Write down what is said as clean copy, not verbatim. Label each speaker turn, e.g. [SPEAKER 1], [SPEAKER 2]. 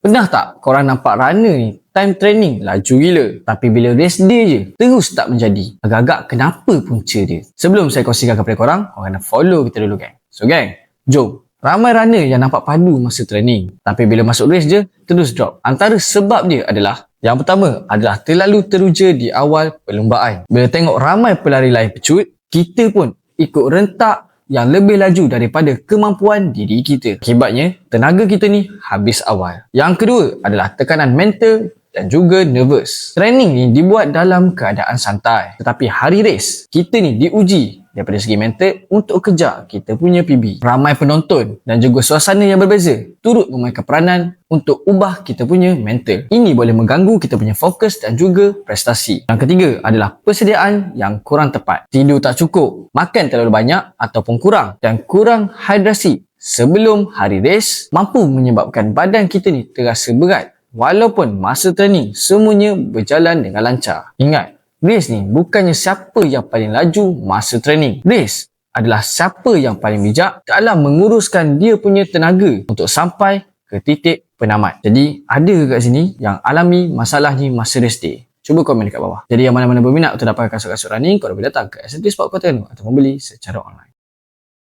[SPEAKER 1] Pernah tak korang nampak runner ni time training laju gila, tapi bila race day je terus tak menjadi? Agak-agak kenapa punca dia? Sebelum saya kongsikan kepada korang kena follow kita dulu gang. So gang, jom. Ramai runner yang nampak padu masa training, tapi bila masuk race je terus drop. Antara sebab dia adalah, yang pertama adalah terlalu teruja di awal perlumbaan. Bila tengok ramai pelari lain pecut, kita pun ikut rentak yang lebih laju daripada kemampuan diri kita. Akibatnya, tenaga kita ni habis awal. Yang kedua adalah tekanan mental dan juga nervous. Training ni dibuat dalam keadaan santai, tetapi hari race, kita ni diuji daripada segi mental untuk kejar kita punya PB. Ramai penonton dan juga suasana yang berbeza turut memainkan peranan untuk ubah kita punya mental. Ini boleh mengganggu kita punya fokus dan juga prestasi. Yang ketiga adalah persediaan yang kurang tepat. Tidur tak cukup, makan terlalu banyak ataupun kurang, dan kurang hidrasi sebelum hari race mampu menyebabkan badan kita ni terasa berat walaupun masa training semuanya berjalan dengan lancar. Ingat, race ni bukannya siapa yang paling laju masa training. Race adalah siapa yang paling bijak dalam menguruskan dia punya tenaga untuk sampai ke titik penamat. Jadi ada kat sini yang alami masalah ni masa race day? Cuba komen dekat bawah. Jadi yang mana-mana berminat untuk dapatkan kasut-kasut running, korang boleh datang ke SMT Sport Cotton atau membeli secara online.